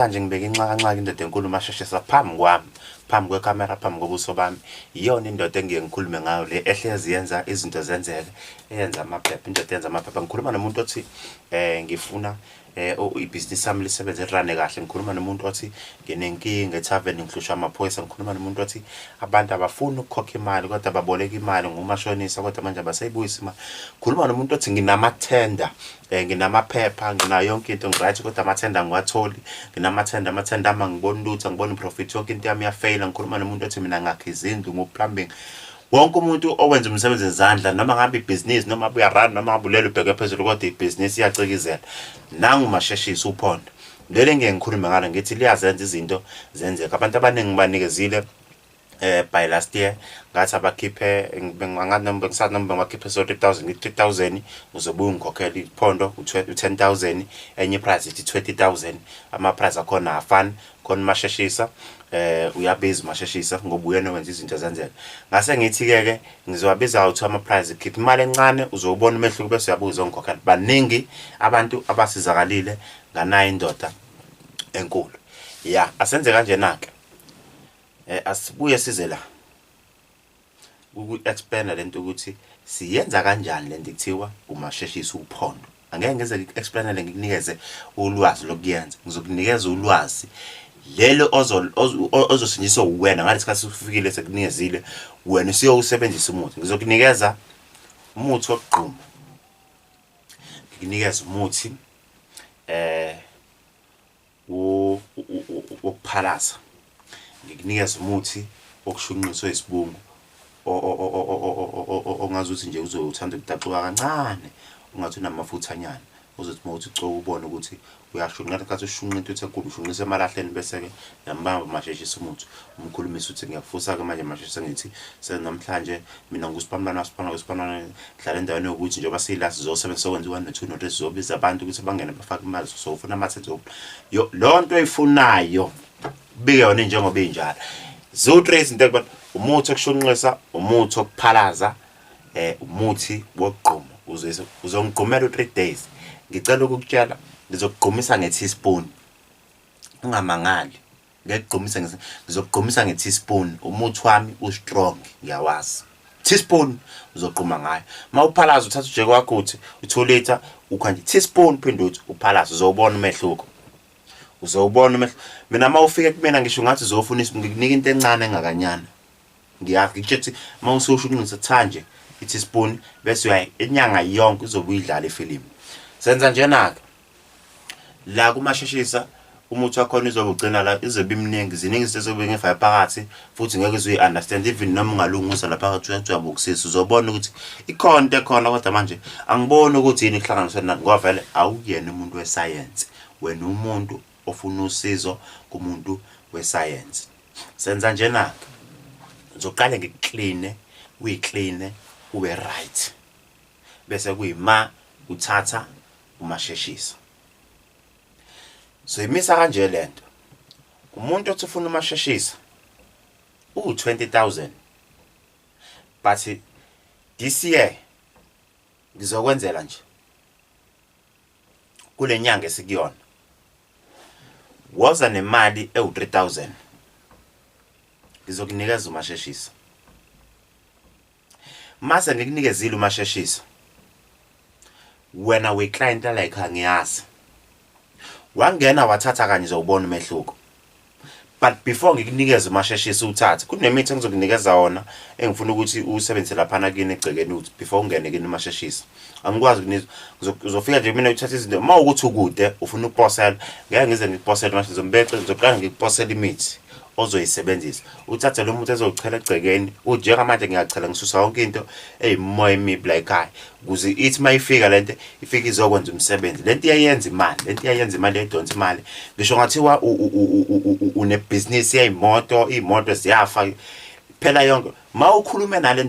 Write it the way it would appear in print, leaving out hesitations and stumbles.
Manje ngibeka inxakanxa indoda enkulu masheshisa phambi kwekhamera, phambi kobuso bami. Iyona indoda engiye ngikhulume ngayo le ehlezi yenza izinto zenzeke, eyenza amaphepha, indoda eyenza amaphepha. Ngikhuluma nomuntu othi ngifuna ibhizinisi lami lisebenze lirane kahle. Ngikhuluma nomuntu othi nginenkinga ethaveni ngihlushwa amaphoyisa. Ngikhuluma nomuntu othi abantu abafuni ukukhokha imali kodwa baboleka imali ngumashonisa kodwa manje abasayibuyisa imali. Ngikhuluma nomuntu othi nginamathenda, nginamaphepha, nginayo yonke into ngiright kodwa amathenda ngiwatholi. Nginamathenda, amathenda ama ngibona lutho, angiboni profit, yonke into yami iyafeyila. Ngikhuluma nomuntu othi mina ngakha izindlu ngo-plumbing. Wonke umuntu owenza umsebenzi wezandla, noma ngabe ibhizinisi noma uyarun noma ngabe ulele ubheke phezulu kodwa ibhizinisi iyacikizela, nangu Masheshisa uPhondo. Leli engeke ngikhulume ngalo ngithi liyazenza izinto zenzeka. Abantu abaningi banikezile by last year ngathi abakhiphe ngisathi noma bakhiphe 30,000 ngi-3,000 uzobuya ungikhokhela iPhondo u10,000, enye price ithi 20,000. ama price akhona afani. Khona Masheshisa uyabiza Masheshisa ngoba uyena wenza izinto zenzeka. Ngase ngithi ke ngizowabiza ukuthi ama price khipha imali encane uzobona umehluko bese uyabuza ongikhokhela. Baningi abantu abasizakalile nganayo indoda enkulu. Ya asenze kanjena ke. Asibuye size la uku-explain lento ukuthi siyenza kanjani lento kuthiwa uMasheshisa uPhondo. Angeke ngize ngi-explainele ngikunikeze ulwazi lokuyenza. Ngizokunikeza ulwazi lelo ozosinjiswa uwena ngale sikhathi ufikile sekunikezile wena usiyowusebenzisa umuthi. Ngizokunikeza umuthi wokugquma, ngikunikeza umuthi wokuphalaza, ngikunikeza umuthi wokushunqiswa isibungu ongazuthi nje uzothanda ukudacuka kancane, ungathi unamafuthanyana uzothi mawuthi ucoka ubone ukuthi uyashunqa. Ngesikhathi ushunqa into enkulu ushunqisa emalahleni bese ke yambamba Masheshisa umuthi umkhulumisa ukuthi ngiyakufusa ke manje Masheshisa ngithi senamhlanje mina ngusiphamlana dlala endaweni yokuthi njengoba siyila sizosebenzisa ukwenza 1 no 2 no 3 sizobiza abantu ukuthi bangene bafake imali sofuna amathetho lonto oyifunayo bike yona njengoba injalo. Zo3 izinto ekubona umuthi okushunqisa, umuthi okuphalaza, umuthi wokugquma. Uzongigqumela u3 days. Ngicela ukukutshela ngizokugqumisa nge-teaspoon. Ungamangali. Ngizokugqumisa nge-teaspoon. Umuthi wami ustrong, ngiyawazi. Teaspoon uzogquma ngayo. Mawuphalaza uthatha ujeke wakho uthi u2 liter ukhanje teaspoon phinde uthi uphalaza uzobona umehluko. Uzobona umehluko. Mina mawufike kumina ngisho ngathi uzofuna ngikunika into encane engakanyana. Ngiyakutshela mawusushunqisa thanje i-teaspoon bese inyanga yonke uzobe uyidlala ifilimu. Senza njena ke la kuMasheshisa umuthi wakhona uzobe ugcina la izobe imningi ziningi izinto ezobe ngefaya phakathi futhi ngeke uzuyi-understand even noma ungalungisa la phakathi uyabukusisa uzobona ukuthi ikhona into ekhona kodwa manje angiboni ukuthi yini ihlanganiswe nani ngoba vele awuyena umuntu wesayensi, wena umuntu ofuna usizo kumuntu wesayensi. Senza njena ke ngizoqala ngikukline, uyikline ube right bese kuyima uthatha uMasheshisa. So imisa kanje lento umuntu othi ufuna uMasheshisa u20,000 but this year ngizokwenzela nje kule nyanga esikuyona woza nemali ewu3,000 ngizokunikeza uMasheshisa. Mase ngikunikezile uMasheshisa wena we-client like angiyazi wangena wathatha kanye uzobona umehluko. But before ngikunikeze uMasheshisa uthathe kunemithi engizokunikeza wona engifuna ukuthi usebenzise lapha kini egcekeni uthi before ungene kini uMasheshisa. Angikwazi uzofika nje mina uthatha izinto mawukuthi ukude ufuna ukuposela ngeke ngize ngiposele manje ngizoqala ngikuposela imithi ozoyisebenzisa. Uthathe lo muntu ezochela egcekeni ujeka manje ngiyachela ngisusa yonke into eyimoya emibi la ekhaya ukuze ithi mayifika lento ifika izokwenza umsebenzi. Lento iyayenza imali, edonsa imali. Ngisho ngathiwa une business yeyimoto, imoto ziyafa phela yonke mawukhulume nale